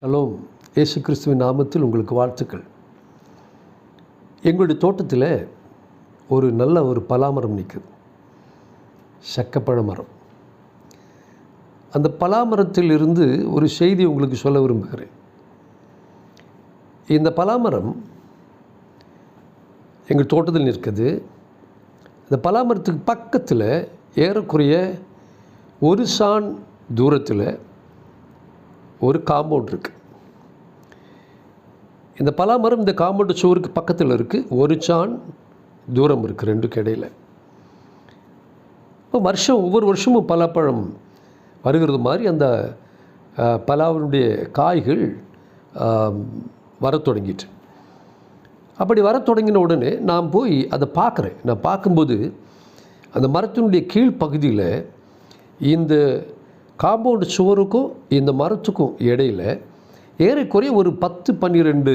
Hello, இயேசு கிறிஸ்துவின் நாமத்தில் உங்களுக்கு வாழ்த்துக்கள். எங்களுடைய தோட்டத்தில் ஒரு நல்ல பலாமரம் நிற்குது, சக்கப்பழ மரம். அந்த பலாமரத்தில் இருந்து ஒரு செய்தி உங்களுக்கு சொல்ல விரும்புகிறேன். இந்த பலாமரம் எங்கள் தோட்டத்தில் நிற்குது. இந்த பலாமரத்துக்கு பக்கத்தில் ஏறக்குறைய ஒரு சான் தூரத்தில் ஒரு காம்பவுண்ட் இருக்குது. இந்த பலாமரம் இந்த காம்பவுண்டு சுவருக்கு பக்கத்தில் இருக்குது. ஒரு சான் தூரம் இருக்குது ரெண்டுக்கு இடையில். இப்போ ஒவ்வொரு வருஷமும் பலாப்பழம் வருகிறது மாதிரி அந்த பலாவினுடைய காய்கள் வர தொடங்கிட்டு. அப்படி வர தொடங்கின உடனே நான் போய் அதை பார்க்குறேன். நான் பார்க்கும்போது அந்த மரத்தினுடைய கீழ்ப்பகுதியில் இந்த காம்பவுண்டு சுவருக்கும் இந்த மரத்துக்கும் இடையில் ஏறக்குறைய ஒரு 10-12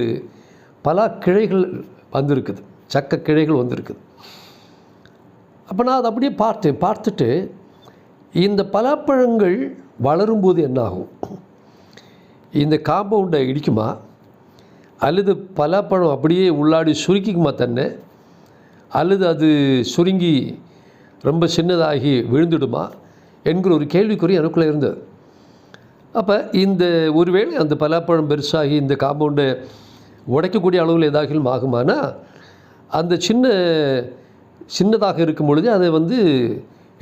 பலா கிளைகள் வந்திருக்குது, சக்க கிளைகள் வந்திருக்குது. அப்போ நான் அதை அப்படியே பார்த்துட்டு இந்த பலாப்பழங்கள் வளரும்போது என்னாகும், இந்த காம்பவுண்டை இடிக்குமா அல்லது பலாப்பழம் அப்படியே உள்ளாடி சுருக்கிக்குமா தன்னை, அல்லது அது சுருங்கி ரொம்ப சின்னதாகி விழுந்துடுமா என்கிற ஒரு கேள்விக்குறி எனக்குள்ளே இருந்தது. அப்போ இந்த ஒருவேளை அந்த பலாப்பழம் பெருசாகி இந்த காம்பவுண்டை உடைக்கக்கூடிய அளவில் ஏதாகிலும் ஆகுமானா, அந்த சின்னதாக இருக்கும் பொழுது அதை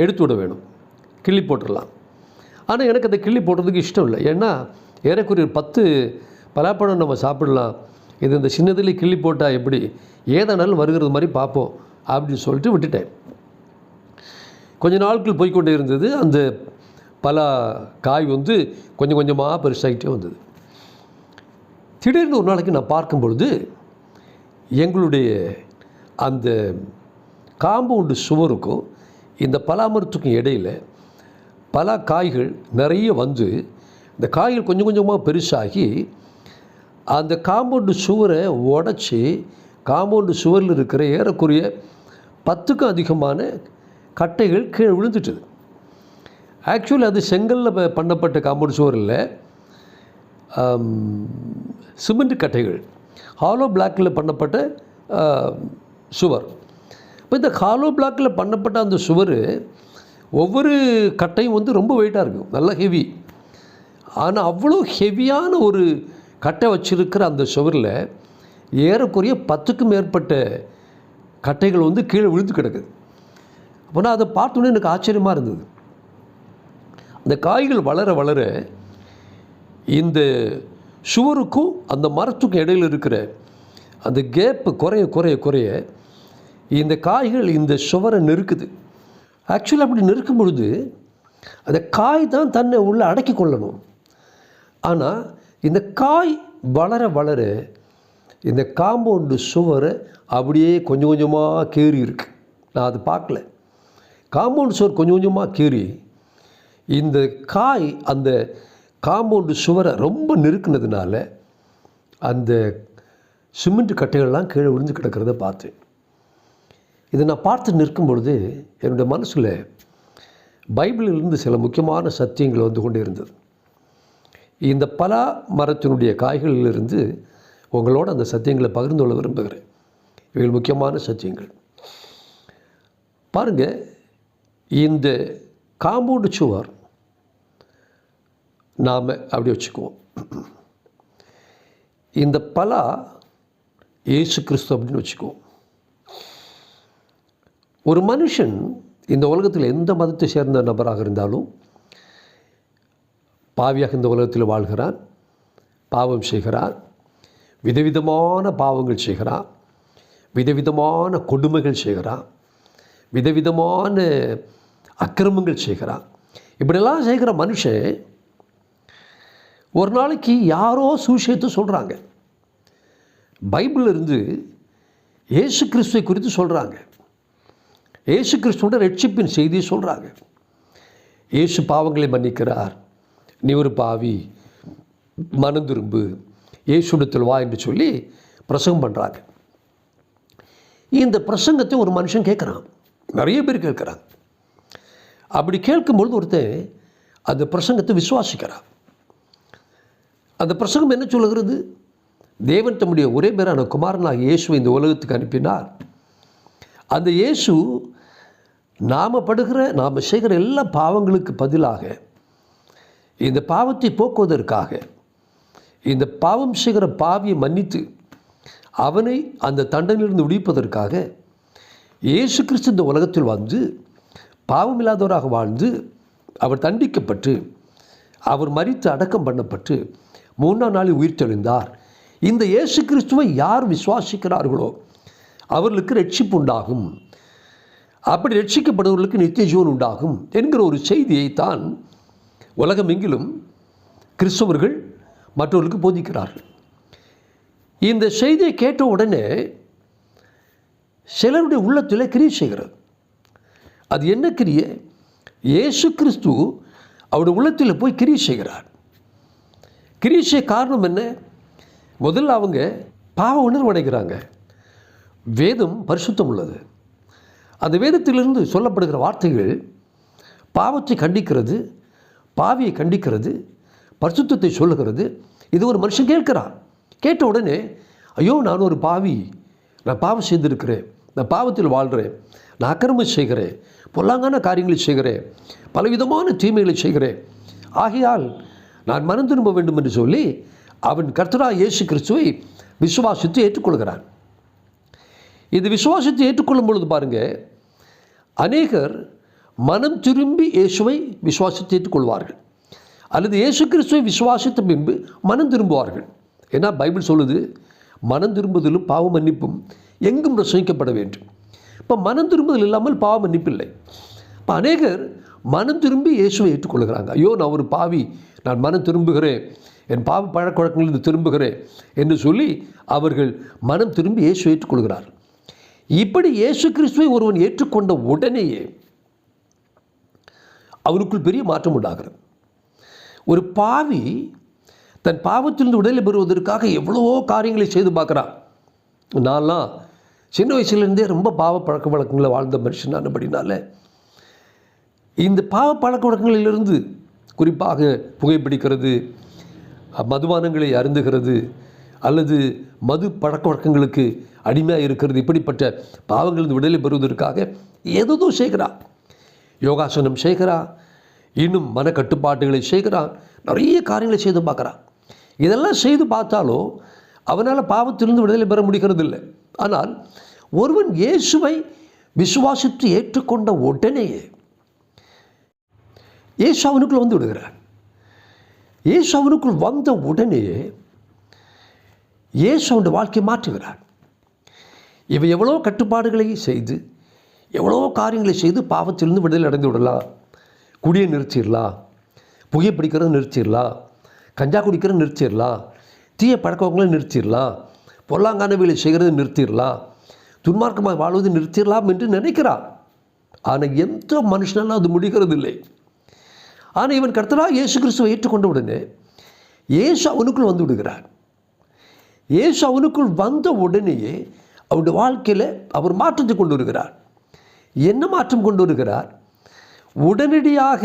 எடுத்து விட வேணும், கிள்ளி போட்டுடலாம். ஆனால் எனக்கு அதை கிள்ளி போடுறதுக்கு இஷ்டம் இல்லை. ஏன்னா ஏறக்குறைய 10 பலாப்பழம் நம்ம சாப்பிடலாம், இது இந்த சின்னதில் கிள்ளி போட்டால் எப்படி ஏதானாலும் வருகிறது மாதிரி பார்ப்போம் அப்படின்னு சொல்லிட்டு விட்டுட்டேன். கொஞ்ச நாட்கள் போய்கொண்டே இருந்தது. அந்த பலா காய் கொஞ்சம் கொஞ்சமாக பெருசாகிட்டே வந்தது. திடீர்னு ஒரு நாளைக்கு நான் பார்க்கும் பொழுது எங்களுடைய அந்த காம்பவுண்டு சுவருக்கும் இந்த பலாமரத்துக்கும் இடையில் பலா காய்கள் நிறைய இந்த காய்கள் கொஞ்சம் கொஞ்சமாக பெருசாகி அந்த காம்பவுண்டு சுவரை உடச்சி காம்பவுண்டு சுவரில் இருக்கிற ஏறக்குறைய 10க்கும் அதிகமான கட்டைகள் கீழே விழுந்துட்டுது. ஆக்சுவலி அது செங்கலில் பண்ணப்பட்ட காம்பவுண்ட் சுவர் இல்லை, சிமெண்ட் கட்டைகள், ஹாலோ பிளாக்கில் பண்ணப்பட்ட சுவர். இப்போ இந்த ஹாலோ பிளாக்கில் பண்ணப்பட்ட அந்த சுவர் ஒவ்வொரு கட்டையும் ரொம்ப வெயிட்டாக இருக்கும், நல்லா ஹெவி. ஆனால் அவ்வளோ ஹெவியான ஒரு கட்டை வச்சுருக்கிற அந்த சுவரில் ஏறக்குறைய 10க்கும் மேற்பட்ட கட்டைகள் கீழே விழுந்து கிடக்குது. அப்போ நான் அதை பார்த்தோன்னே எனக்கு ஆச்சரியமாக இருந்தது. அந்த காய்கள் வளர வளர இந்த சுவருக்கும் அந்த மரத்துக்கும் இடையில் இருக்கிற அந்த கேப்பு குறைய குறைய குறைய இந்த காய்கள் இந்த சுவரை நெருக்குது. ஆக்சுவலாக அப்படி நெருக்கும் பொழுது அந்த காய் தான் தன்னை உள்ளே அடக்கி கொள்ளணும். ஆனால் இந்த காய் வளர வளர இந்த காம்பவுண்டு சுவரை அப்படியே கொஞ்சம் கொஞ்சமாக கீறி இருக்கு. நான் அதை பார்க்கல. காம்பவுண்டு சுவர் கொஞ்சம் கொஞ்சமாக கீறி இந்த காய் அந்த காம்பவுண்டு சுவரை ரொம்ப நெருக்குனதுனால அந்த சிமெண்ட் கட்டைகள்லாம் கீழே விழுந்து கிடக்கிறத பார்த்தேன். இதை நான் பார்த்து நிற்கும் பொழுது என்னுடைய மனசில் பைபிளிலிருந்து சில முக்கியமான சத்தியங்கள் கொண்டே இருந்தது. இந்த பலா மரத்தினுடைய காய்களிலிருந்து உங்களோட அந்த சத்தியங்களை பகிர்ந்து கொள்ள விரும்புகிறேன். இவைகள் முக்கியமான சத்தியங்கள். பாருங்கள், இந்த காம்பவுண்டு சுவர் நாம் அப்படி வச்சுக்குவோம். இந்த பலா இயேசு கிறிஸ்து அப்படின்னு வச்சுக்குவோம். ஒரு மனுஷன் இந்த உலகத்தில் எந்த மதத்தை சேர்ந்த நபராக இருந்தாலும் பாவியாக இந்த உலகத்தில் வாழ்கிறான், பாவம் செய்கிறான், விதவிதமான பாவங்கள் செய்கிறான், விதவிதமான கொடுமைகள் செய்கிறான், விதவிதமான அக்கிரமங்கள் செய்கிறான். இப்படியெல்லாம் செய்கிற மனுஷன் ஒரு நாளைக்கு யாரோ சுவிசேஷத்தை சொல்கிறாங்க, பைபிளில் இருந்து இயேசு கிறிஸ்துவை குறித்து சொல்கிறாங்க, இயேசு கிறிஸ்துவோட ரட்சிப்பின் செய்தியை சொல்கிறாங்க. இயேசு பாவங்களை மன்னிக்கிறார், நீ ஒரு பாவி, மனம் திரும்பு, இயேசுடத்தில் வா என்று சொல்லி பிரசங்கம் பண்ணுறாங்க. இந்த பிரசங்கத்தை ஒரு மனுஷன் கேட்குறான், நிறைய பேர் கேட்குறாங்க. அப்படி கேட்கும்பொழுது ஒருத்தன் அந்த பிரசங்கத்தை விசுவாசிக்கிறான். அந்த பிரசங்கம் என்ன சொல்லுகிறது? தேவன் தம்முடைய ஒரே பேரான குமாரனாகிய இயேசுவை இந்த உலகத்துக்கு அனுப்பினார். அந்த இயேசு நாம் செய்கிற எல்லா பாவங்களுக்கு பதிலாக இந்த பாவத்தை போக்குவதற்காக, இந்த பாவம் செய்கிற பாவியை மன்னித்து அவனை அந்த தண்டனையிலிருந்து விடுவிப்பதற்காக இயேசு கிறிஸ்து இந்த உலகத்தில் வந்து பாவமில்லாதவராக வாழ்ந்து அவர் தண்டிக்கப்பட்டு அவர் மரித்து அடக்கம் பண்ணப்பட்டு 3ஆம் நாளில் உயிர்த்தெழுந்தார். இந்த இயேசு கிறிஸ்துவை யார் விசுவாசிக்கிறார்களோ அவர்களுக்கு ரட்சிப்பு உண்டாகும். அப்படி ரட்சிக்கப்படுவர்களுக்கு நித்திய ஜீவன் உண்டாகும் என்கிற ஒரு செய்தியைத்தான் உலகமெங்கிலும் கிறிஸ்தவர்கள் மற்றவர்களுக்கு போதிக்கிறார்கள். இந்த செய்தியை கேட்ட உடனே சிலருடைய உள்ளத்தில் கிரியை செய்கிறது. அது என்ன கிரியை? இயேசு கிறிஸ்து அவருடைய உள்ளத்தில் போய் கிரியை செய்கிறார். கிரியை செய்ய காரணம் என்ன? முதல்ல அவங்க பாவ உணர்வு அடைகிறாங்க. வேதம் பரிசுத்தம் உள்ளது. அந்த வேதத்திலிருந்து சொல்லப்படுகிற வார்த்தைகள் பாவத்தை கண்டிக்கிறது, பாவியை கண்டிக்கிறது, பரிசுத்தத்தை சொல்லுகிறது. இது ஒரு மனுஷன் கேட்கிறான். கேட்ட உடனே, ஐயோ நான் ஒரு பாவி, நான் பாவம் செய்திருக்கிறேன், நான் பாவத்தில் வாழ்கிறேன், நான் அக்கிரமம் செய்கிறேன், பொல்லாங்கான காரியங்களை செய்கிறேன், பலவிதமான தீமைகளை செய்கிறேன், ஆகையால் நான் மனம் திரும்ப வேண்டும் என்று சொல்லி அவன் கர்த்தராகிய இயேசு கிறிஸ்துவை விசுவாசித்து ஏற்றுக்கொள்கிறான். இது விசுவாசித்து ஏற்றுக்கொள்ளும் பொழுது பாருங்கள், அநேகர் மனம் திரும்பி இயேசுவை விசுவாசித்து ஏற்றுக்கொள்வார்கள், அல்லது இயேசு கிறிஸ்துவை விசுவாசித்த பின்பு மனம் திரும்புவார்கள். ஏன்னா பைபிள் சொல்லுது, மனம் திரும்புதலும் பாவ மன்னிப்பும் எங்கும் பிரசங்கிக்கப்பட வேண்டும். இப்போ மனம் திரும்புதல் இல்லாமல் பாவ மன்னிப்பில்லை. இப்போ அநேகர் மனம் திரும்பி இயேசுவை ஏற்றுக்கொள்கிறாங்க. ஐயோ நான் ஒரு பாவி, நான் மனம் திரும்புகிறேன், என் பாவ பழக்க வழக்கங்களிலிருந்து திரும்புகிறேன் என்று சொல்லி அவர்கள் மனம் திரும்பி இயேசுவை ஏற்றுக்கொள்கிறார். இப்படி இயேசு கிறிஸ்துவை ஒருவன் ஏற்றுக்கொண்ட உடனேயே அவனுக்குள் பெரிய மாற்றம் உண்டாகிறது. ஒரு பாவி தன் பாவத்திலிருந்து விடுதலை பெறுவதற்காக எவ்வளவோ காரியங்களை செய்து பார்க்குறான். நான்லாம் சின்ன வயசுலேருந்தே ரொம்ப பாவ பழக்க வழக்கங்களை வாழ்ந்த மனுஷனானபடினால இந்த பாவ பழக்க வழக்கங்களிலிருந்து, குறிப்பாக புகைப்பிடிக்கிறது, மதுபானங்களை அருந்துகிறது, அல்லது மது பழக்க வழக்கங்களுக்கு அடிமையாக இருக்கிறது, இப்படிப்பட்ட பாவங்களிலிருந்து விடுதலை பெறுவதற்காக ஏதோ செய்கிறான். யோகாசனம் செய்கிறான், இன்னும் மனக்கட்டுப்பாட்டுகளை செய்கிறான், நிறைய காரியங்களை செய்து பார்க்குறான். இதெல்லாம் செய்து பார்த்தாலும் அவனால் பாவத்திலிருந்து விடுதலை பெற முடிகிறது இல்லை. ஆனால் ஒருவன் இயேசுவை விசுவாசித்து ஏற்றுக்கொண்ட உடனேயே இயேசு அவனுக்குள் வந்து விடுகிறார். இயேசு அவனுக்குள் வந்த உடனேயே இயேசு அவனுடைய வாழ்க்கையை மாற்றுகிறார். இவன் எவ்வளோ கட்டுப்பாடுகளை செய்து, எவ்வளோ காரியங்களை செய்து பாவத்திலிருந்து விடுதலை அடைந்து விடலாம். குடியை நிறுத்திடலாம், புகை பிடிக்கிறத நிறுத்திடலாம், கஞ்சா குடிக்கிறத நிறுத்திடலாம், தீய பழக்கவங்களை நிறுத்திடலாம், பொல்லாங்கானவைகளை செய்கிறத நிறுத்திடலாம், துன்மார்க்கமாக வாழ்வதை நிறுத்திடலாம் என்று நினைக்கிறான். ஆனால் எந்த மனுஷனாலும் அது முடிகிறது இல்லை. ஆனால் இவன் கர்த்தராகிய இயேசு கிறிஸ்துவை ஏற்றுக்கொண்ட உடனே இயேசு அவனுக்குள் வந்து விடுகிறார். இயேசு அவனுக்குள் வந்த உடனேயே அவருடைய வாழ்க்கையில் அவர் மாற்றத்தை கொண்டு வருகிறார். என்ன மாற்றம் கொண்டு வருகிறார்? உடனடியாக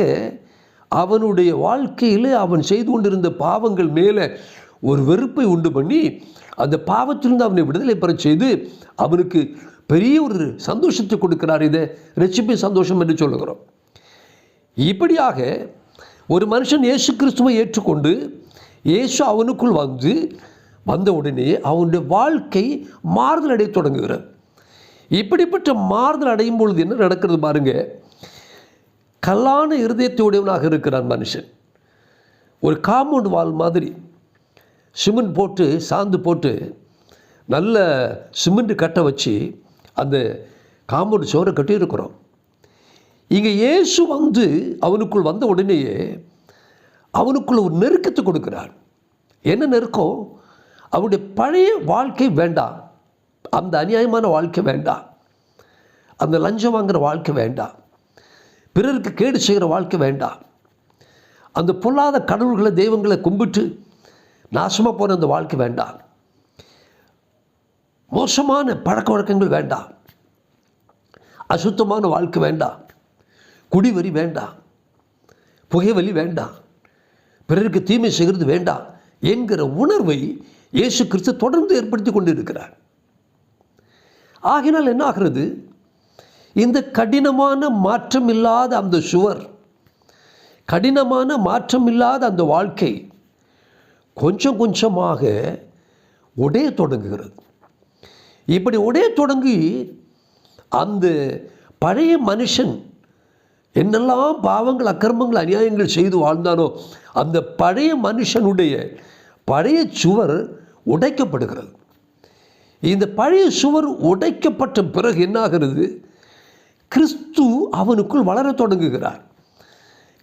அவனுடைய வாழ்க்கையில் அவன் செய்து கொண்டிருந்த பாவங்கள் மேலே ஒரு வெறுப்பை உண்டு பண்ணி அந்த பாவத்திலிருந்து அவனை விடுதலை பெற செய்து அவனுக்கு பெரிய ஒரு சந்தோஷத்தை கொடுக்கிறார். இதை ரட்சிப்பின் சந்தோஷம் என்று சொல்லுகிறோம். இப்படியாக ஒரு மனுஷன் இயேசு கிறிஸ்துவை ஏற்றுக்கொண்டு இயேசு அவனுக்குள் வந்த உடனே அவனுடைய வாழ்க்கை மாறுதல் அடைய தொடங்குகிறது. இப்படிப்பட்ட மாறுதல் அடையும் பொழுது என்ன நடக்கிறது பாருங்க, கல்லான இருதயத்தோடையவனாக இருக்கிறான் மனுஷன். ஒரு காம்பவுண்ட் வால் மாதிரி சிமெண்ட் போட்டு சாந்து போட்டு நல்ல சிமெண்ட் கட்டை வச்சு அந்த காம்பவுண்ட் சுவரை கட்டியிருக்கிறோம். இங்கே இயேசு அவனுக்குள் வந்த உடனேயே அவனுக்குள்ள ஒரு நெருக்கத்தை கொடுக்கிறார். என்ன நெருக்கம்? அவனுடைய பழைய வாழ்க்கை வேண்டாம், அந்த அநியாயமான வாழ்க்கை வேண்டாம், அந்த லஞ்சம் வாங்குகிற வாழ்க்கை வேண்டாம், பிறருக்கு கேடு செய்கிற வாழ்க்கை வேண்டாம், அந்த பொல்லாத கடவுள்களை தெய்வங்களை கும்பிட்டு நாசமாக போன அந்த வாழ்க்கை வேண்டாம், மோசமான பழக்க வழக்கங்கள் வேண்டாம், அசுத்தமான வாழ்க்கை வேண்டாம், குடிவரி வேண்டாம், புகைவலி வேண்டாம், பிறருக்கு தீமை செய்கிறது வேண்டாம் என்கிற உணர்வை இயேசு கிறிஸ்து தொடர்ந்து ஏற்படுத்தி கொண்டிருக்கிறார். ஆகினால் என்ன ஆகிறது? இந்த கடினமான மாற்றம் இல்லாத அந்த சுவர், கடினமான மாற்றம் இல்லாத அந்த வாழ்க்கை கொஞ்சம் கொஞ்சமாக உடைய தொடங்குகிறது. இப்படி உடைய தொடங்கி அந்த பழைய மனுஷன் என்னெல்லாம் பாவங்கள், அக்கிரமங்கள், அநியாயங்கள் செய்து வாழ்ந்தானோ அந்த பழைய மனுஷனுடைய பழைய சுவர் உடைக்கப்படுகிறது. இந்த பழைய சுவர் உடைக்கப்பட்ட பிறகு என்னாகிறது? கிறிஸ்து அவனுக்குள் வளர தொடங்குகிறார்.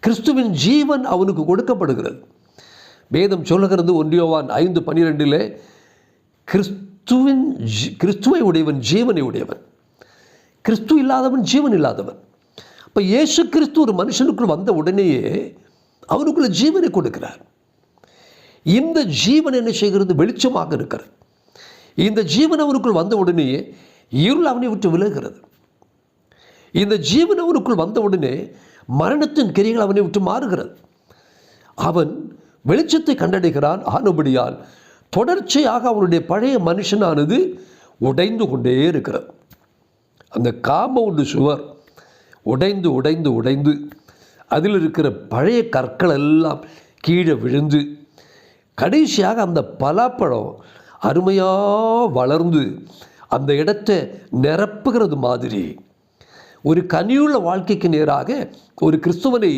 கிறிஸ்துவின் ஜீவன் அவனுக்கு கொடுக்கப்படுகிறது. வேதம் சொல்லுகிறது 1 யோவான் 5:12 கிறிஸ்துவை உடையவன் ஜீவனை உடையவன், கிறிஸ்து இல்லாதவன் ஜீவன் இல்லாதவன். இப்போ இயேசு கிறிஸ்து ஒரு மனுஷனுக்குள் வந்த உடனேயே அவனுக்குள்ள ஜீவனை கொடுக்கிறார். இந்த ஜீவன் என்ன செய்கிறது? வெளிச்சமாக இருக்கிறது. இந்த ஜீவன் அவனுக்குள் வந்த உடனேயே இருள் அவனை விட்டு விலகிறது. இந்த ஜீவன் அவனுக்குள் வந்த உடனே மரணத்தின் கிரியைகள் அவனை விட்டு மாறுகிறது. அவன் வெளிச்சத்தை கண்டடைகிறான். ஆனபடியால் தொடர்ச்சியாக அவனுடைய பழைய மனுஷனானது உடைந்து கொண்டே இருக்கிறது. அந்த காம்பவுண்டு சுவர் உடைந்து உடைந்து உடைந்து அதில் இருக்கிற பழைய கற்கள் எல்லாம் கீழே விழுந்து கடைசியாக அந்த பலாப்பழம் அருமையாக வளர்ந்து அந்த இடத்தை நிரப்புகிறது மாதிரி ஒரு கனியுள்ள வாழ்க்கைக்கு நேராக ஒரு கிறிஸ்துவனை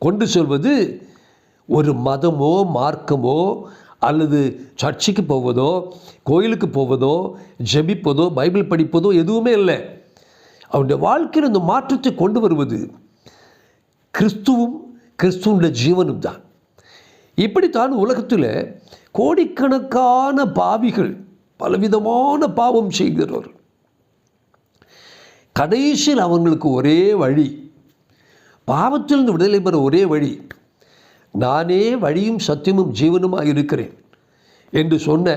கொண்டு செல்வது ஒரு மதமோ மார்க்கமோ அல்லது சர்ச்சுக்கு போவதோ கோயிலுக்கு போவதோ ஜெபிப்பதோ பைபிள் படிப்பதோ எதுவுமே இல்லை. அவனுடைய வாழ்க்கையில் இந்த மாற்றத்தை கொண்டு வருவது கிறிஸ்துவும் கிறிஸ்துவனுடைய ஜீவனும் தான். இப்படித்தான் உலகத்தில் கோடிக்கணக்கான பாவிகள் பலவிதமான பாவம் செய்கிறவர். கடைசியில் அவங்களுக்கு ஒரே வழி, பாவத்திலிருந்து விடுதலை பெற ஒரே வழி, நானே வழியும் சத்தியமும் ஜீவனுமாக இருக்கிறேன் என்று சொன்ன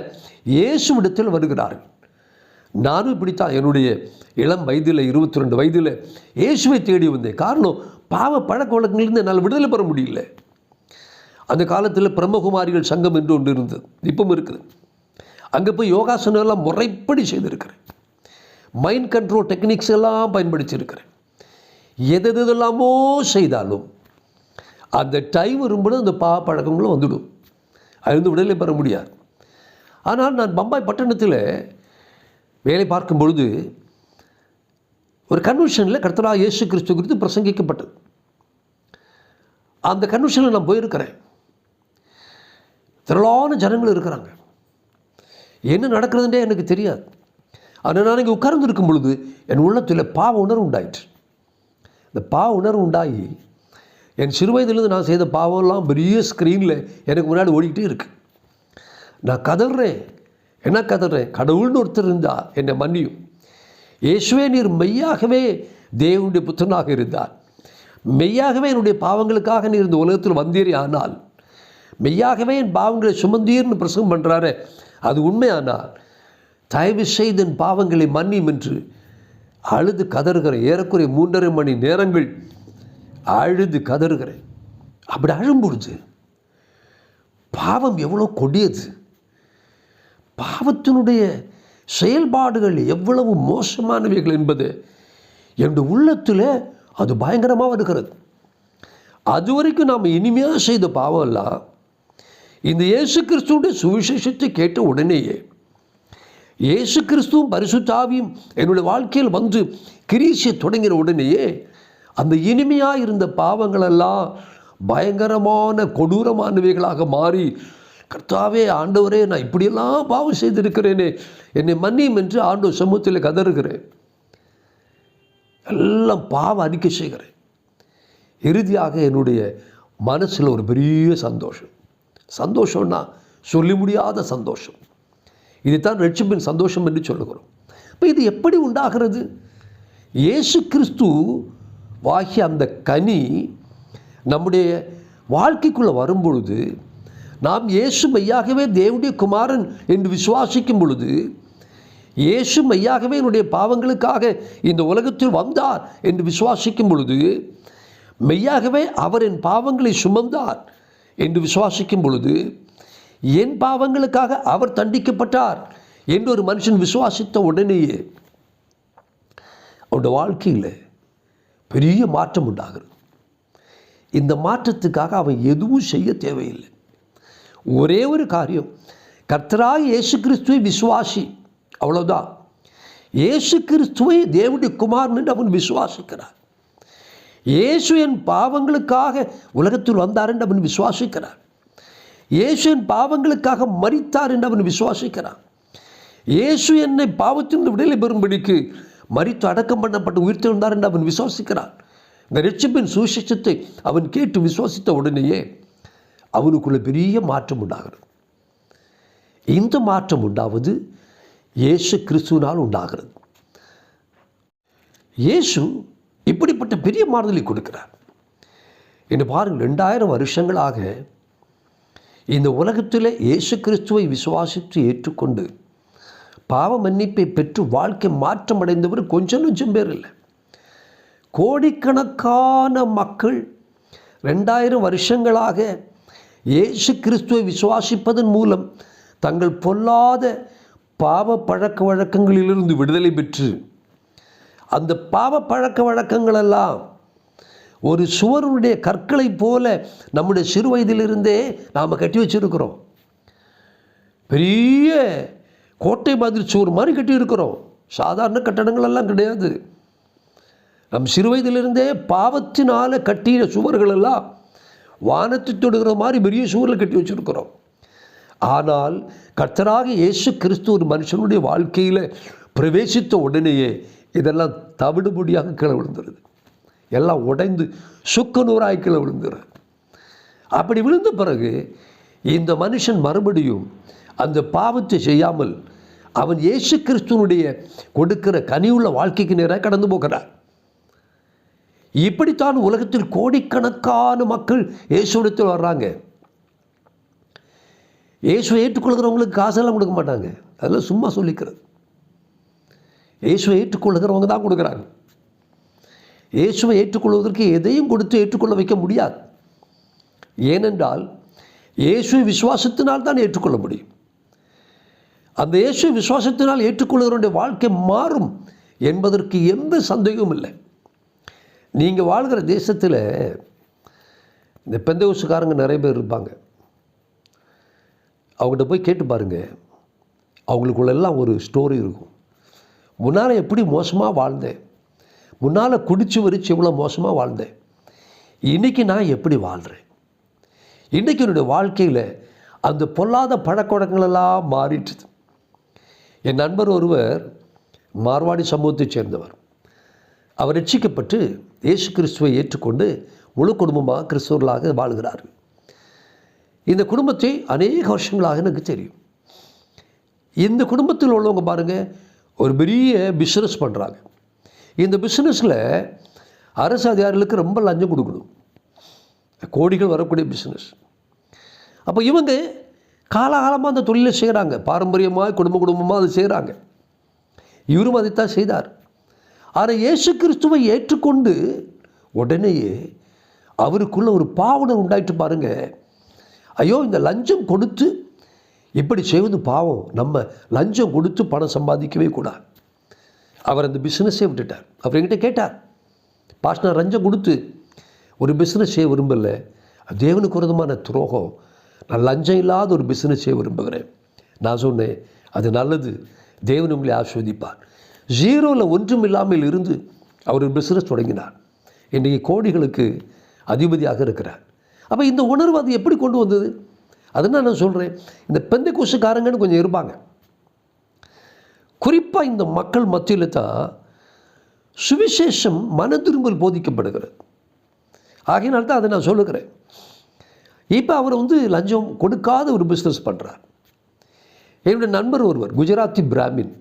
இயேசுவிடத்தில் வருகிறார்கள். நானும் இப்படித்தான் என்னுடைய இளம் வயதில் 22 வயதில் இயேசுவை தேடி வந்தேன். காரணம், பாவ பழக்க வழக்கங்களிலிருந்து என்னால் விடுதலை பெற முடியல. அந்த காலத்தில் பிரம்மகுமாரிகள் சங்கம் என்று ஒன்று இருந்தது, இப்பவும் இருக்குது. அங்கே போய் யோகாசனம் எல்லாம் முறைப்படி செய்திருக்கிறேன். மைண்ட் கண்ட்ரோல் டெக்னிக்ஸ் எல்லாம் பயன்படுத்தியிருக்கிறேன். எதெல்லாமோ செய்தாலும் அந்த டைம் வரும்போது அந்த பாவ பழக்கங்களும் வந்துடும். அதிலிருந்து விடுதலை பெற முடியாது. ஆனால் நான் பம்பாய் பட்டணத்தில் வேலை பார்க்கும் பொழுது ஒரு கன்வென்ஷனில் கர்த்தராகிய இயேசு கிறிஸ்து குறித்து பிரசங்கிக்கப்பட்டது. அந்த கன்வென்ஷனில் நான் போயிருக்கிறேன். திரளான ஜனங்கள் இருக்கிறாங்க. என்ன நடக்கிறதுன்றே எனக்கு தெரியாது. ஆனால் நான் இங்கே உட்கார்ந்து இருக்கும் பொழுது என் உள்ளத்தில் பாவ உணர்வு உண்டாயிற்று. இந்த பாவ உணர்வு உண்டாகி என் சிறு வயதிலிருந்து நான் செய்த பாவம்லாம் பெரிய ஸ்க்ரீனில் எனக்கு முன்னாடி ஓடிக்கிட்டே இருக்கு. நான் கதறேன். என்ன கதறேன்? கடவுள்னு ஒருத்தர் இருந்தால் என்னை மன்னியும். இயேசுவே, நீர் மெய்யாகவே தேவனுடைய புத்திரனாக இருந்தார், மெய்யாகவே என்னுடைய பாவங்களுக்காக நீர் இந்த உலகத்தில் வந்தீரே, ஆனால் மெய்யாகவே என் பாவங்களை சுமந்தீர்னு பிரசங்கம் பண்ணுறாரு, அது உண்மையானால் தயவு செய்து என் பாவங்களை மன்னியும் என்று அழுது கதறுகிறேன். ஏறக்குறைய 3.5 மணி நேரங்கள் அழுது கதறுகிறேன். அப்படி அழும்பொழுது பாவம் எவ்வளோ கொடியது, பாவத்தினுடைய செயல்பாடுகள் எவ்வளவு மோசமானவைகள் என்பது என்னுடைய உள்ளத்தில் அது பயங்கரமாக இருக்கிறது. அது வரைக்கும் நாம் இனிமையாக செய்த பாவம் எல்லாம் இந்த இயேசு கிறிஸ்துவுடைய சுவிசேஷத்தை கேட்ட உடனேயே, இயேசு கிறிஸ்துவும் பரிசுத்த ஆவியும் என்னுடைய வாழ்க்கையில் வந்து கிரீசிய தொடங்கின உடனேயே அந்த இனிமையாக இருந்த பாவங்களெல்லாம் பயங்கரமான கொடூரமானவைகளாக மாறி, கர்த்தாவே, ஆண்டவரே, நான் இப்படியெல்லாம் பாவம் செய்திருக்கிறேனே, என்னை மன்னியும் என்று ஆண்டவர் சமூகத்தில் கதறுகிறேன். எல்லாம் பாவ அறிக்கை செய்கிறேன். இறுதியாக என்னுடைய மனசில் ஒரு பெரிய சந்தோஷம். சந்தோஷம்னா சொல்லி முடியாத சந்தோஷம். இதுதான் ரட்சிப்பின் சந்தோஷம் என்று சொல்லுகிறோம். இப்போ இது எப்படி உண்டாகிறது? இயேசு கிறிஸ்து வாகிய அந்த கனி நம்முடைய வாழ்க்கைக்குள்ளே வரும்பொழுது, நாம் இயேசு மெய்யாகவே தேவனுடைய குமாரன் என்று விசுவாசிக்கும் பொழுது, இயேசு மெய்யாகவே என்னுடைய பாவங்களுக்காக இந்த உலகத்தில் வந்தார் என்று விசுவாசிக்கும் பொழுது, மெய்யாகவே அவர் என் பாவங்களை சுமந்தார் என்று விசுவாசிக்கும் பொழுது, என் பாவங்களுக்காக அவர் தண்டிக்கப்பட்டார் என்று ஒரு மனுஷன் விசுவாசித்த உடனேயே அவருடைய வாழ்க்கையில் பெரிய மாற்றம் உண்டாகிறது. இந்த மாற்றத்துக்காக அவன் எதுவும் செய்ய தேவையில்லை. ஒரே ஒரு காரியம், கர்த்தராகிய இயேசு கிறிஸ்துவை விசுவாசி, அவ்வளோதான். இயேசு கிறிஸ்துவை தேவனுடைய குமாரன் என்று அவன் விசுவாசிக்கிறார். இயேசு என் பாவங்களுக்காக உலகத்தில் வந்தார் என்று அவன் விசுவாசிக்கிறார். இயேசு என் பாவங்களுக்காக மரித்தார் என்று அவன் விசுவாசிக்கிறான். இயேசு என்னை பாவத்திலிருந்து விடுதலை பெறும்படிக்கு மரித்து அடக்கம் பண்ணப்பட்டு உயிர்த்தெழுந்தார் என்று அவன் விசுவாசிக்கிறான். இந்த இரட்சிப்பின் சுவிசேஷத்தை அவன் கேட்டு விசுவாசித்த உடனேயே அவனுக்குள்ள பெரிய மாற்றம் உண்டாகிறது. இந்த மாற்றம் உண்டாவது இயேசு கிறிஸ்துவினால் உண்டாகிறது. இயேசு இப்படிப்பட்ட பெரிய மாறுதலை கொடுக்கிறார். என்று பாருங்கள், 2000 வருஷங்களாக இந்த உலகத்தில் இயேசு கிறிஸ்துவை விசுவாசித்து ஏற்றுக்கொண்டு பாவ மன்னிப்பை பெற்று வாழ்க்கை மாற்றம் அடைந்தவர் கொஞ்சம் நெஞ்சம் பேர் இல்லை. கோடிக்கணக்கான மக்கள் 2000 வருஷங்களாக இயேசு கிறிஸ்துவை விசுவாசிப்பதன் மூலம் தங்கள் பொல்லாத பாவ பழக்க வழக்கங்களிலிருந்து விடுதலை பெற்று, அந்த பாவ பழக்க வழக்கங்களெல்லாம் ஒரு சுவருடைய கற்களை போல நம்முடைய சிறு வயதிலிருந்தே நாம் கட்டி வச்சுருக்கிறோம். பெரிய கோட்டை மாதிரி சுவர் மாதிரி கட்டியிருக்கிறோம். சாதாரண கட்டடங்களெல்லாம் கிடையாது. நம் சிறு வயதிலிருந்தே பாவத்தினால் கட்டிய சுவர்களெல்லாம் வானத்தை தொடுகிற மாதிரி பெரிய சுவரில் கட்டி வச்சுருக்கிறோம். ஆனால் கர்த்தராகிய இயேசு கிறிஸ்து ஒரு மனுஷனுடைய வாழ்க்கையில் பிரவேசித்த உடனேயே இதெல்லாம் தவிடுபொடியாக கீழே விழுந்துருது. எல்லாம் உடைந்து சுக்கு நூறாய் கீழே விழுந்துடுறது. அப்படி விழுந்த பிறகு இந்த மனுஷன் மறுபடியும் அந்த பாவத்தை செய்யாமல் அவன் இயேசு கிறிஸ்துவனுடைய கொடுக்கிற கனியுள்ள வாழ்க்கைக்கு நேராக கடந்து போகிறார். இப்படித்தான் உலகத்தில் கோடிக்கணக்கான மக்கள் இயேசுவிடத்தில் வர்றாங்க. இயேசுவை ஏற்றுக்கொள்கிறவங்களுக்கு காசெல்லாம் கொடுக்க மாட்டாங்க. அதெல்லாம் சும்மா சொல்லிக்கிறது. இயேசுவை ஏற்றுக்கொள்கிறவங்க தான் கொடுக்குறாங்க. இயேசுவை ஏற்றுக்கொள்வதற்கு எதையும் கொடுத்து ஏற்றுக்கொள்ள வைக்க முடியாது. ஏனென்றால் இயேசுவை விசுவாசத்தினால் தான் ஏற்றுக்கொள்ள முடியும். அந்த இயேசு விசுவாசத்தினால் ஏற்றுக்கொள்கிறவருடைய வாழ்க்கை மாறும் என்பதற்கு எந்த சந்தேகமும் இல்லை. நீங்கள் வாழ்கிற தேசத்தில் இந்த பெந்தேகோஸ்துக்காரங்க நிறைய பேர் இருப்பாங்க. அவங்ககிட்ட போய் கேட்டு பாருங்கள். அவங்களுக்குள்ளெல்லாம் ஒரு ஸ்டோரி இருக்கும். முன்னால் எப்படி மோசமாக வாழ்ந்தேன், முன்னால் குடிச்சு வரிச்சு எவ்வளோ மோசமாக வாழ்ந்தேன், இன்றைக்கி நான் எப்படி வாழ்கிறேன், இன்றைக்கி என்னுடைய வாழ்க்கையில் அந்த பொல்லாத பழக்க வழக்கங்களெல்லாம் மாறிட்டுது. என் நண்பர் ஒருவர் மார்வாடி சமூகத்தைச் சேர்ந்தவர். அவர் ரட்சிக்கப்பட்டு இயேசு கிறிஸ்துவை ஏற்றுக்கொண்டு முழு குடும்பமாக கிறிஸ்தவர்களாக வாழ்கிறார். இந்த குடும்பத்தை அநேக வருஷங்களாக எனக்கு தெரியும். இந்த குடும்பத்தில் உள்ளவங்க பாருங்கள், ஒரு பெரிய பிஸ்னஸ் பண்ணுறாங்க. இந்த பிஸ்னஸில் அரசு அதிகாரிகளுக்கு ரொம்ப லஞ்சம் கொடுக்கணும். கோடிகள் வரக்கூடிய பிஸ்னஸ். அப்போ இவங்க காலகாலமாக அந்த தொழிலை செய்கிறாங்க. பாரம்பரியமாக குடும்பமாக அதை செய்கிறாங்க. இவரும் அதைத்தான் செய்தார். ஆனால் இயேசு கிறிஸ்துவை ஏற்றுக்கொண்டு உடனேயே அவருக்குள்ள ஒரு பாவனை உண்டாயிட்டு பாருங்கள். ஐயோ, இந்த லஞ்சம் கொடுத்து இப்படி செய்வது பாவம், நம்ம லஞ்சம் கொடுத்து பணம் சம்பாதிக்கவே கூடாது. அவர் அந்த பிஸ்னஸே விட்டுட்டார். அவர் என்கிட்ட கேட்டார், பாஸ்டர், லஞ்சம் கொடுத்து ஒரு பிஸ்னஸ் செய்ய விரும்பலை, தேவனுக்கு விரோதமான துரோகம், நான் லஞ்சம் இல்லாத ஒரு பிஸ்னஸ் செய்ய விரும்புகிறேன். நான் சொன்னேன், அது நல்லது, தேவன் உங்களை ஆஸ்வதிப்பார். 0ல் ஒன்றும் இல்லாமல் இருந்து அவர் ஒரு பிஸ்னஸ் தொடங்கினார். இன்றைக்கு கோடிகளுக்கு அதிபதியாக இருக்கிறார். அப்போ இந்த உணர்வு அது எப்படி கொண்டு வந்தது? அதுதான் நான் சொல்கிறேன். இந்த பெந்தேகோஸ்துக்காரங்கன்னு கொஞ்சம் இருப்பாங்க. குறிப்பாக இந்த மக்கள் மத்தியில் தான் சுவிசேஷம் மன திரும்பல் போதிக்கப்படுகிறது. ஆகையினால்தான் அதை நான் சொல்லுகிறேன். இப்போ அவர் லஞ்சம் கொடுக்காத ஒரு பிஸ்னஸ் பண்ணுறார். என்னுடைய நண்பர் ஒருவர் குஜராத்தி பிராமின்.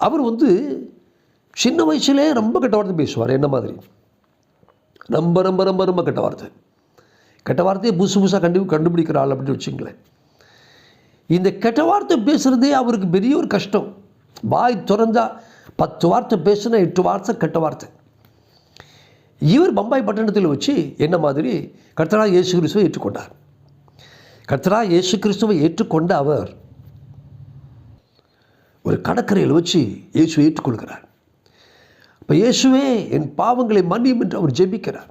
அவர் சின்ன வயசுலே ரொம்ப கெட்ட வார்த்தை பேசுவார். என்ன மாதிரி ரொம்ப ரொம்ப ரொம்ப ரொம்ப கெட்ட வார்த்தை. கெட்ட வார்த்தையை புதுசாக கண்டுபிடிக்கிற ஆள் அப்படின்னு வச்சுங்களேன். இந்த கெட்ட வார்த்தை பேசுகிறதே அவருக்கு பெரிய ஒரு கஷ்டம். வாய் திறந்தா 10 வார்த்தை பேசுனா 8 வார்த்தை கெட்ட வார்த்தை. இவர் பம்பாய் பட்டணத்தில் வச்சு என்ன மாதிரி கர்த்தராகிய இயேசு கிறிஸ்துவை ஏற்றுக்கொண்டார். கர்த்தராகிய இயேசு கிறிஸ்துவை ஏற்றுக்கொண்ட அவர் ஒரு கடற்கரையில் வச்சு இயேசுவை ஏற்றுக்கொள்கிறார். இப்போ இயேசுவே என் பாவங்களை மன்னியும் என்று அவர் ஜெபிக்கிறார்.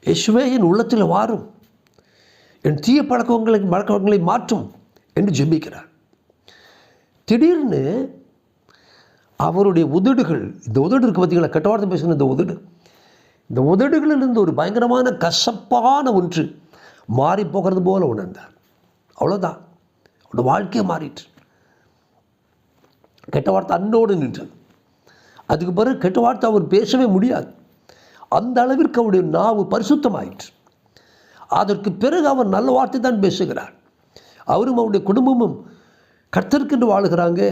இயேசுவே என் உள்ளத்தில் வாரும், என் தீய பழக்கங்களை மாற்றும் என்று ஜெபிக்கிறார். திடீர்னு அவருடைய உதடுகள், இந்த உதடு இருக்குது பார்த்தீங்களா, கெட்ட வார்த்தை பேசுகிற இந்த உதடுகளிலிருந்து ஒரு பயங்கரமான கசப்பான ஒன்று மாறி போகிறது போல உணர்ந்தார். அவ்வளோதான், அவருடைய வாழ்க்கையை மாறிட்டு கெட்ட வார்த்தை அன்னோடு நின்றது. அதுக்கு பிறகு கெட்ட வார்த்தை அவர் பேசவே முடியாது. அந்த அளவிற்கு அவருடைய நாவு பரிசுத்தமாயிற்று. அதற்கு பிறகு அவர் நல்ல வார்த்தை தான் பேசுகிறார். அவரும் அவருடைய குடும்பமும் கர்த்தருக்கென்று வாழுகிறாங்க.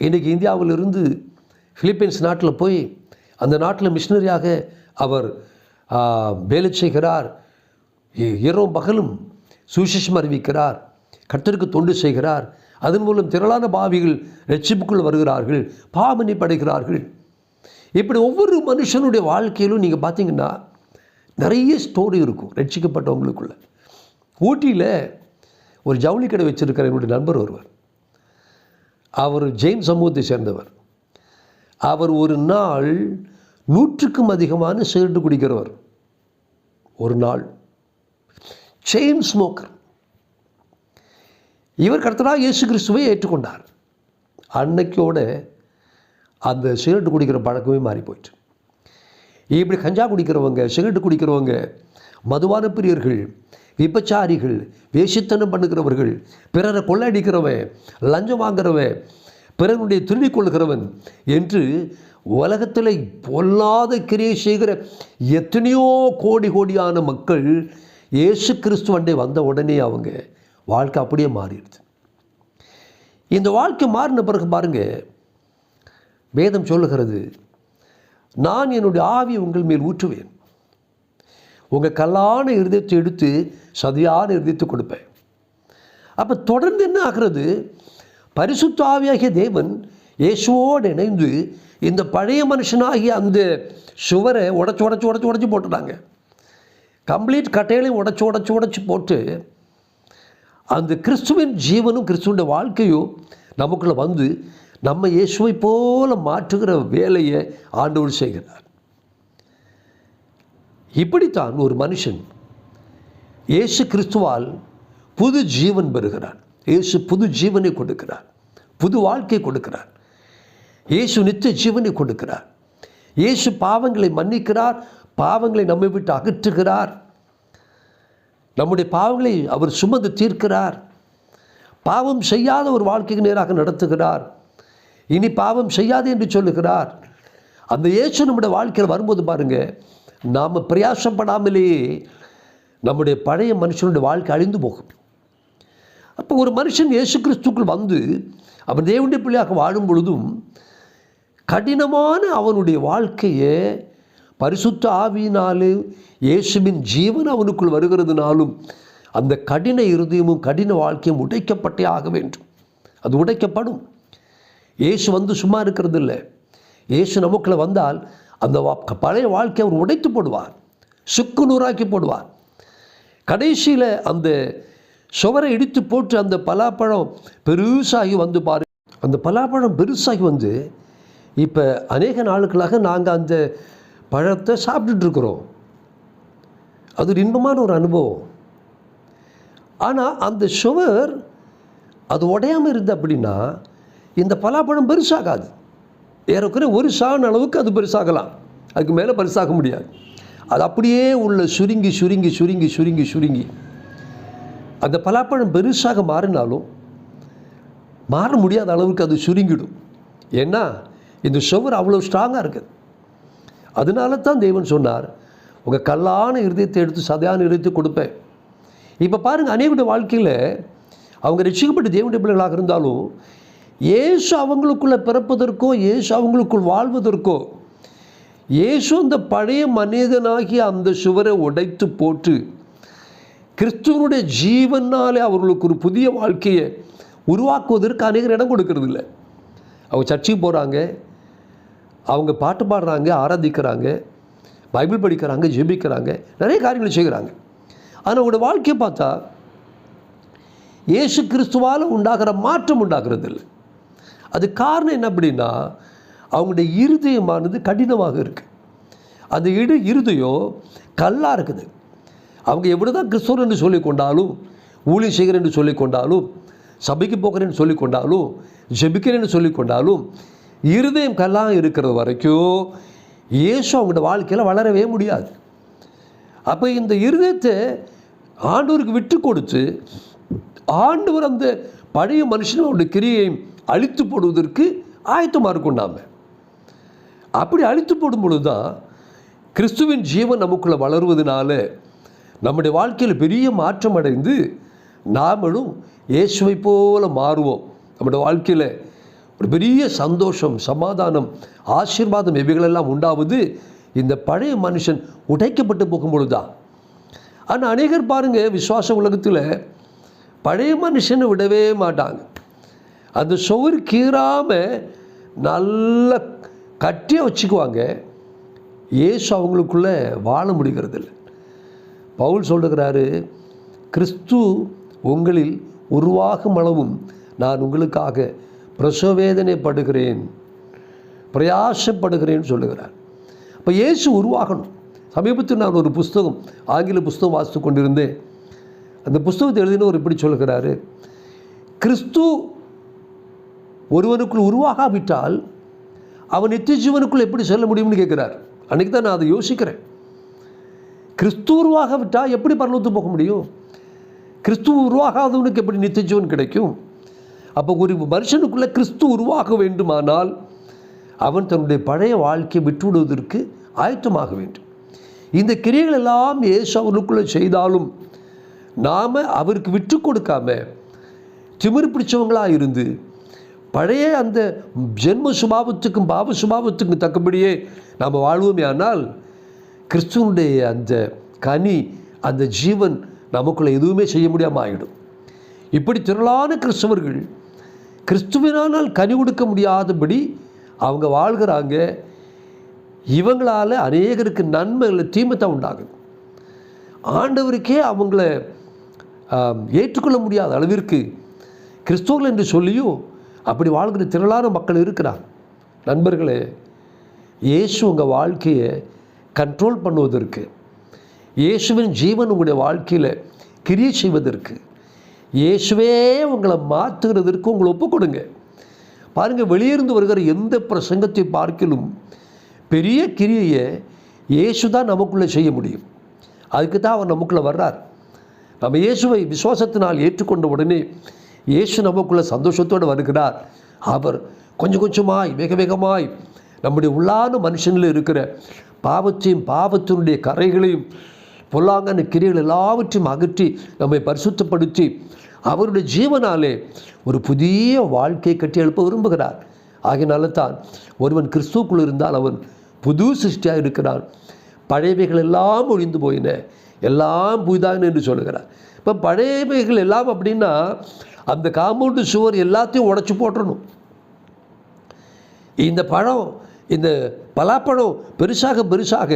இன்றைக்கி இந்தியாவிலிருந்து பிலிப்பைன்ஸ் நாட்டில் போய் அந்த நாட்டில் மிஷினரியாக அவர் வேலை செய்கிறார். இரவும் பகலும் சுவிசேஷம் அறிவிக்கிறார், கர்த்தருக்கு தொண்டு செய்கிறார். அதன் மூலம் திரளான பாவிகள் ரட்சிப்புக்குள் வருகிறார்கள், பாவமன்னிப்பு அடைகிறார்கள். இப்படி ஒவ்வொரு மனுஷனுடைய வாழ்க்கையிலும் நீங்கள் பார்த்தீங்கன்னா நிறைய ஸ்டோரி இருக்கும் ரட்சிக்கப்பட்டவங்களுக்குள்ள. ஊட்டியில் ஒரு ஜவுளி கடை வச்சுருக்கிற என்னுடைய நண்பர் ஒருவர், அவர் ஜெயின் சமூகத்தை சேர்ந்தவர். அவர் ஒரு நாள் 100க்கும் அதிகமான சிகரெட்டு குடிக்கிறவர். ஒரு நாள் செயின் ஸ்மோக்கர். இவர் கர்த்தராகிய இயேசு கிறிஸ்துவை ஏற்றுக்கொண்டார். அன்னைக்கோட அந்த சிகரெட்டு குடிக்கிற பழக்கமே மாறி போயிட்டு. இப்படி கஞ்சா குடிக்கிறவங்க, சிகரெட்டு குடிக்கிறவங்க, மதுபான பிரியர்கள், விபச்சாரிகள், வேசித்தனம் பண்ணுகிறவர்கள், பிறரை கொள்ளையடிக்கிறவன், லஞ்சம் வாங்குறவன், பிறனுடைய திருடிக் கொள்கிறவன் என்று உலகத்தில் பொல்லாத கிரியை செய்கிற எத்தனையோ கோடியான மக்கள் இயேசு கிறிஸ்துவண்டை வந்த உடனே அவங்க வாழ்க்கை அப்படியே மாறிடுது. இந்த வாழ்க்கை மாறின பிறகு பாருங்க, வேதம் சொல்லுகிறது, நான் என்னுடைய ஆவியை உங்கள் மேல் ஊற்றுவேன், உங்கள் கல்லான இருதயத்தை எடுத்து சதியான இருதயத்தை கொடுப்பேன். அப்போ தொடர்ந்து என்ன ஆகிறது, பரிசுத்த ஆவியாகிய தேவன் இயேசுவோடு இணைந்து இந்த பழைய மனுஷனாகிய அந்த சுவரை உடச்சி போட்டுட்டாங்க. கம்ப்ளீட் கட்டைகளையும் உடச்சி போட்டு அந்த கிறிஸ்துவின் ஜீவனும் கிறிஸ்துவனுடைய வாழ்க்கையும் நமக்குள்ளே வந்து நம்ம இயேசுவை போல மாற்றுகிற வேலையை ஆண்டவர் செய்கிறார். இப்படித்தான் ஒரு மனுஷன் இயேசு கிறிஸ்துவால் புது ஜீவன் பெறுகிறார். இயேசு புது ஜீவனை கொடுக்கிறார், புது வாழ்க்கை கொடுக்கிறார். இயேசு நித்திய ஜீவனை கொடுக்கிறார். இயேசு பாவங்களை மன்னிக்கிறார், பாவங்களை நம்மை விட்டு அகற்றுகிறார். நம்முடைய பாவங்களை அவர் சுமந்து தீர்க்கிறார். பாவம் செய்யாத ஒரு வாழ்க்கைக்கு நேராக நடத்துகிறார். இனி பாவம் செய்யாது என்று சொல்லுகிறார். அந்த இயேசு நம்முடைய வாழ்க்கையில் வரும்போது பாருங்கள், நாம் பிரயாசப்படாமலேயே நம்முடைய பழைய மனுஷனுடைய வாழ்க்கை அழிந்து போகும். அப்போ ஒரு மனுஷன் இயேசு கிறிஸ்துக்குள் வந்து அவன் தேவனுடைய பிள்ளையாக வாழும் பொழுதும் கடினமான அவனுடைய வாழ்க்கையை பரிசுத்த ஆவியினாலும் இயேசுவின் ஜீவன் அவனுக்குள் வருகிறதுனாலும் அந்த கடின இருதயமும் கடின வாழ்க்கையும் உடைக்கப்பட்டே ஆக வேண்டும். அது உடைக்கப்படும். இயேசு வந்து சும்மா இருக்கிறது இல்லை. இயேசு நமக்குள்ளே வந்தால் அந்த பழைய வாழ்க்கையை அவர் உடைத்து போடுவார், சுக்கு நூறாக்கி போடுவார். கடைசியில் அந்த சுவரை இடித்து போட்டு அந்த பலாப்பழம் பெருசாகி வந்து பாரு, அந்த பலாப்பழம் பெருசாகி வந்து இப்போ அநேக நாளுக்களாக நாங்கள் அந்த பழத்தை சாப்பிட்டுட்ருக்குறோம். அது ஒரு இன்பமான ஒரு அனுபவம். ஆனால் அந்த சுவர் அது உடையாமல் இருந்து அப்படின்னா இந்த பலாப்பழம் பெருசாகாது. ஏறக்குறைய ஒரு சாண அளவுக்கு அது பெருசாகலாம், அதுக்கு மேலே பெருசாக முடியாது. அது அப்படியே உள்ள சுருங்கி சுருங்கி சுருங்கி சுருங்கி சுருங்கி அந்த பலாப்பழம் பெருசாக மாறினாலும் மாற முடியாத அளவுக்கு அது சுருங்கிடும். ஏன்னா இந்த சுவர் அவ்வளோ ஸ்ட்ராங்காக இருக்குது. அதனால தான் தேவன் சொன்னார், உங்கள் கல்லான இருதயத்தை எடுத்து சதையான இருதயத்தை கொடுப்பேன். இப்போ பாருங்கள், அநேகருடைய வாழ்க்கையில் அவங்க ரட்சிக்கப்பட்ட தேவனுடைய பிள்ளைகளாக இருந்தாலும் இயேசு அவங்களுக்குள்ளே பிறப்பதற்கோ இயேசு அவங்களுக்குள் வாழ்வதற்கோ இயேசு அந்த பழைய மனிதனாகி அந்த சுவரை உடைத்து போட்டு கிறிஸ்துவனுடைய ஜீவனாலே அவர்களுக்கு ஒரு புதிய வாழ்க்கையை உருவாக்குவதற்கு அநேகர் இடம் கொடுக்கறது இல்லை. அவங்க சர்ச்சுக்கு போகிறாங்க, அவங்க பாட்டு பாடுறாங்க, ஆராதிக்கிறாங்க, பைபிள் படிக்கிறாங்க, ஜெபிக்கிறாங்க, நிறைய காரியங்களை செய்கிறாங்க. ஆனால் அவங்களோட வாழ்க்கையை பார்த்தா இயேசு கிறிஸ்துவால் உண்டாகிற மாற்றம் உண்டாகிறது இல்லை. அது காரணம் என்ன அப்படின்னா, அவங்களுடைய இருதயமானது கடினமாக இருக்குது. அந்த இருதயம் கல்லாக இருக்குது. அவங்க எவ்வளோ தான் கிறிஸ்தவர் என்று சொல்லிக்கொண்டாலும், ஊழியம் செய்கிறேன் என்று சொல்லிக்கொண்டாலும், சபைக்கு போகிறேன்னு சொல்லிக்கொண்டாலும், ஜெபிக்கிறேன்னு சொல்லிக்கொண்டாலும், இருதயம் கல்லாக இருக்கிறது வரைக்கும் இயேசு அவங்களோட வாழ்க்கையில் வளரவே முடியாது. அப்போ இந்த இருதயத்தை ஆண்டவருக்கு விட்டு கொடுத்து ஆண்டவர் அந்த பழைய மனுஷனுடைய கிரியையை அழித்து போடுவதற்கு ஆயத்தமாக இருக்கும். நாம் அப்படி அழித்து போடும் பொழுது தான் கிறிஸ்துவின் ஜீவன் நமக்குள்ளே வளருவதனால நம்முடைய வாழ்க்கையில் பெரிய மாற்றம் அடைந்து நாமளும் இயேசுவை போல மாறுவோம். நம்முடைய வாழ்க்கையில் ஒரு பெரிய சந்தோஷம், சமாதானம், ஆசீர்வாதம் இவைகளெல்லாம் உண்டாவது இந்த பழைய மனுஷன் உடைக்கப்பட்டு போகும்பொழுது தான். ஆனால் அநேகர் பாருங்கள், விசுவாச உலகத்தில் பழைய மனுஷனை விடவே மாட்டாங்க. அந்த சுவர் கீறாமல் நல்லா கட்டியாக வச்சுக்குவாங்க. இயேசு அவங்களுக்குள்ளே வாழ முடிகிறது இல்லை. பவுல் சொல்லுகிறாரு, கிறிஸ்து உங்களில் உருவாகும் அளவும் நான் உங்களுக்காக பிரசவேதனைப்படுகிறேன், பிரயாசப்படுகிறேன்னு சொல்லுகிறார். இப்போ இயேசு உருவாகணும். சமீபத்தில் நான் ஒரு புஸ்தகம், ஆங்கில புஸ்தகம் வாசித்து கொண்டிருந்தேன். அந்த புஸ்தகத்தை எழுதினவர் இப்படி சொல்லுகிறாரு, கிறிஸ்து ஒருவனுக்குள் உருவாகாவிட்டால் அவன் நித்திய ஜீவனுக்குள் எப்படி செல்ல முடியும்னு கேட்குறார். அன்றைக்கி தான் நான் அதை யோசிக்கிறேன். கிறிஸ்து உருவாகாவிட்டால் எப்படி பரலோகத்துக்கு போக முடியும்? கிறிஸ்து உருவாகாதவனுக்கு எப்படி நித்திய ஜீவன் கிடைக்கும்? அப்போ ஒரு மனுஷனுக்குள்ளே கிறிஸ்து உருவாக வேண்டுமானால் அவன் தன்னுடைய பழைய வாழ்க்கையை விட்டுவிடுவதற்கு ஆயத்தமாக வேண்டும். இந்த கிரியைகள் எல்லாம் இயேசு அவனுக்குள்ளே செய்தாலும் நாம் அவருக்கு விட்டு கொடுக்காம திமிரு பிடிச்சவங்களாக இருந்து பழைய அந்த ஜென்ம சுபாவத்துக்கும் பாவ சுபாவத்துக்கும் தக்கபடியே நாம் வாழ்வோமே. ஆனால் கிறிஸ்துவனுடைய அந்த கனி, அந்த ஜீவன் நமக்குள்ளே எதுவுமே செய்ய முடியாமல் ஆகிடும். இப்படி திரளான கிறிஸ்தவர்கள் கிறிஸ்துவினால் கனி கொடுக்க முடியாதபடி அவங்க வாழ்கிறாங்க. இவங்களால் அநேகருக்கு நன்மைகளை தீமைத்தான் உண்டாகுது. ஆண்டவருக்கே அவங்கள ஏற்றுக்கொள்ள முடியாத அளவிற்கு கிறிஸ்தவர்கள் என்று சொல்லியும் அப்படி வாழ்கிற திரளான மக்கள் இருக்கிறாங்க. நண்பர்களே, இயேசு உங்கள் வாழ்க்கையை கண்ட்ரோல் பண்ணுவதற்கு, இயேசுவின் ஜீவன் உங்களுடைய வாழ்க்கையில் கிரியை செய்வதற்கு, இயேசுவே உங்களை மாற்றுகிறதற்கு உங்களை ஒப்பு கொடுங்க. பாருங்கள், வெளியிருந்து வருகிற எந்த பிரசங்கத்தை பார்க்கிலும் பெரிய கிரியையை இயேசு தான் நமக்குள்ளே செய்ய முடியும். அதுக்கு தான் அவர் நமக்குள்ளே வர்றார். நம்ம இயேசுவை விசுவாசத்தினால் ஏற்றுக்கொண்ட உடனே இயேசு நமக்குள்ளே சந்தோஷத்தோடு வருகிறார். அவர் கொஞ்சம் கொஞ்சமாய் வேக வேகமாய் நம்முடைய உள்ளான மனுஷனில் இருக்கிற பாவத்தையும் பாவத்தினுடைய கரைகளையும் பொல்லாங்கான கிரியைகள் எல்லாவற்றையும் அகற்றி நம்மை பரிசுத்தப்படுத்தி அவருடைய ஜீவனாலே ஒரு புதிய வாழ்க்கையை கட்டி எழுப்ப விரும்புகிறார். ஆகையினால தான் ஒருவன் கிறிஸ்துவுக்குள் இருந்தால் அவன் புது சிருஷ்டியாக இருக்கிறான், பழையவைகள் எல்லாம் ஒழிந்து போயின, எல்லாம் புதிதாகின என்று சொல்லுகிறார். இப்போ பழையவைகள் எல்லாம் அப்படின்னா அந்த காம்பவுண்டு சுவர் எல்லாத்தையும் உடைச்சி போட்டுறணும். இந்த பழம், இந்த பலாப்பழம் பெருசாக பெருசாக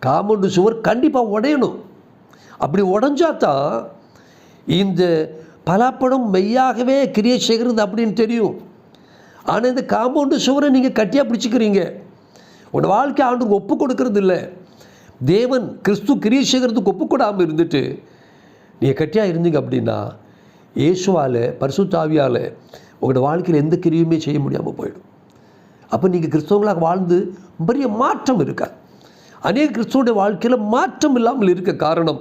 காம்பவுண்டு சுவர் கண்டிப்பாக உடையணும். அப்படி உடஞ்சாதான் இந்த பலாப்பழம் மெய்யாகவே கிரியை செய்கிறது அப்படின்னு தெரியும். ஆனால் இந்த காம்பவுண்டு சுவரை நீங்கள் கட்டியாக பிடிச்சிக்கிறீங்க. உங்கள் வாழ்க்கை ஆண்டுக்கு ஒப்பு கொடுக்கறது இல்லை. தேவன் கிறிஸ்து கிரியை செய்கிறதுக்கு ஒப்பு கொடாமல் இருந்துட்டு நீங்கள் கட்டியாக இருந்தீங்க அப்படின்னா இயேசுவால் பரிசுத்த ஆவியால் உங்களோட வாழ்க்கையில் எந்த கிரியுமே செய்ய முடியாமல் போயிடும். அப்போ நீங்கள் கிறிஸ்தவங்களாக வாழ்ந்து பெரிய மாற்றம் இருக்காது. அநேக கிறிஸ்துவோடைய வாழ்க்கையில் மாற்றம் இல்லாமல் இருக்க காரணம்,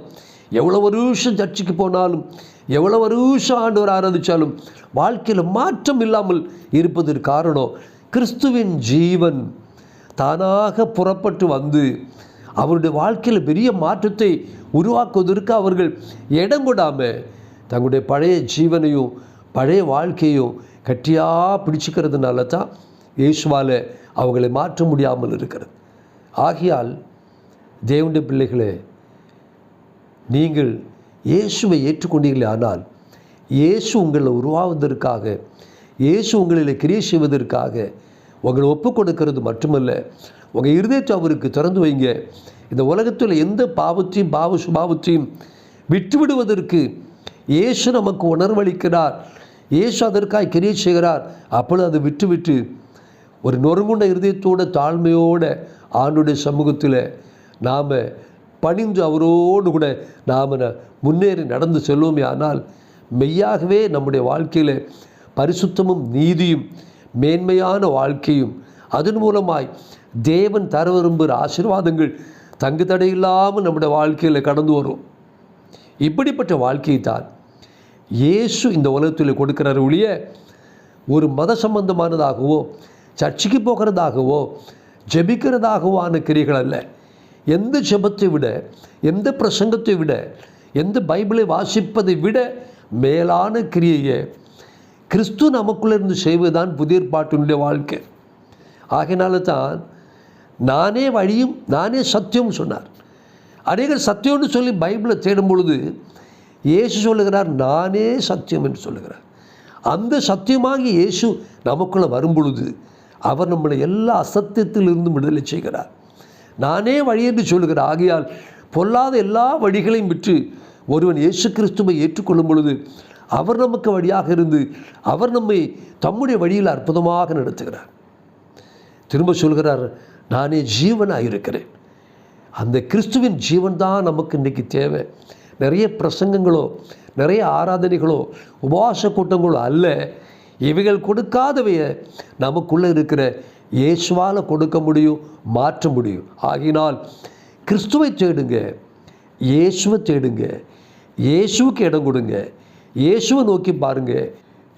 எவ்வளோ வருஷம் சர்ச்சுக்கு போனாலும், எவ்வளோ வருஷம் ஆண்டவர் ஆராதித்தாலும் வாழ்க்கையில் மாற்றம் இல்லாமல் இருப்பதற்கு காரணம், கிறிஸ்துவின் ஜீவன் தானாக புறப்பட்டு வந்து அவருடைய வாழ்க்கையில் பெரிய மாற்றத்தை உருவாக்குவதற்கு அவர்கள் இடம் கொடாமல் தங்களுடைய பழைய ஜீவனையும் பழைய வாழ்க்கையும் கட்டியாக பிடிச்சிக்கிறதுனால தான் இயேசுவால் அவங்களை மாற்ற முடியாமல் இருக்கிறது. ஆகையால் தேவனுடைய பிள்ளைகளே, நீங்கள் இயேசுவை ஏற்றுக்கொண்டீர்களே ஆனால் இயேசு உங்களை உருவாவதற்காக, இயேசு உங்களில் கிரியை செய்வதற்காக உங்களை ஒப்பு கொடுக்கிறது மட்டுமல்ல, உங்கள் இருதயத்தை அவருக்கு திறந்து வைங்க. இந்த உலகத்தில் எந்த பாவத்தையும் சுபாவத்தையும் விட்டுவிடுவதற்கு இயேசு நமக்கு உணர்வளிக்கிறார். இயேசு அதற்காக கிரியை செய்கிறார். அப்பொழுது அதை விட்டுவிட்டு ஒரு நொறுங்குண்ட இருதயத்தோட தாழ்மையோடு ஆண்டுடைய சமூகத்தில் நாம் பணிந்து அவரோடு கூட நாம் முன்னேறி நடந்து செல்வோமே ஆனால் மெய்யாகவே நம்முடைய வாழ்க்கையில் பரிசுத்தமும் நீதியும் மேன்மையான வாழ்க்கையும் அதன் மூலமாய் தேவன் தர விரும்புகிற ஆசீர்வாதங்கள் தங்கு தடையில்லாமல் நம்முடைய வாழ்க்கையில் கடந்து வரும். இப்படிப்பட்ட வாழ்க்கையை தான் இயேசு இந்த உலகத்தில் கொடுக்கிறார் ஒழிய ஒரு மத சம்பந்தமானதாகவோ சர்ச்சைக்கு போகிறதாகவோ ஜெபிக்கிறதாகவான கிரியைகள் அல்ல. எந்த ஜெபத்தை விட, எந்த பிரசங்கத்தை விட, எந்த பைபிளை வாசிப்பதை விட மேலான கிரியையை கிறிஸ்து நமக்குள்ளிருந்து செய்வதுதான் புதிய ஏற்பாட்டினுடைய வாழ்க்கை. ஆகையினால தான் நானே வழியும் நானே சத்தியம் சொன்னார். அநேகர் சத்தியம்னு சொல்லி பைபிளை தேடும் பொழுது இயேசு சொல்லுகிறார் நானே சத்தியம் என்று சொல்லுகிறார். அந்த சத்தியமாகி இயேசு நமக்குள்ளே வரும் பொழுது அவர் நம்மளை எல்லா அசத்தியத்திலிருந்தும் விடுதலை செய்கிறார். நானே வழி என்று சொல்லுகிறார். ஆகையால் பொல்லாத எல்லா வழிகளையும் விட்டு ஒருவன் இயேசு கிறிஸ்துவை ஏற்றுக்கொள்ளும் பொழுது அவர் நமக்கு வழியாக இருந்து அவர் நம்மை தம்முடைய வழியில் அற்புதமாக நடத்துகிறார். திரும்ப சொல்கிறார், நானே ஜீவனாக இருக்கிறேன். அந்த கிறிஸ்துவின் ஜீவன் தான் நமக்கு இன்றைக்கி தேவை. நிறைய பிரசங்கங்களோ நிறைய ஆராதனைகளோ உபவாச கூட்டங்களோ அல்ல. இவைகள் கொடுக்காதவைய நமக்குள்ளே இருக்கிற இயேசுவால் கொடுக்க முடியும், மாற்ற முடியும். ஆகினால் கிறிஸ்துவை தேடுங்க, இயேசுவை தேடுங்க, இயேசுவுக்கு இடம் கொடுங்க, இயேசுவை நோக்கி பாருங்கள்.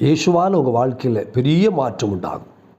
இயேசுவால் உங்கள் வாழ்க்கையில் பெரிய மாற்றம் உண்டாகும்.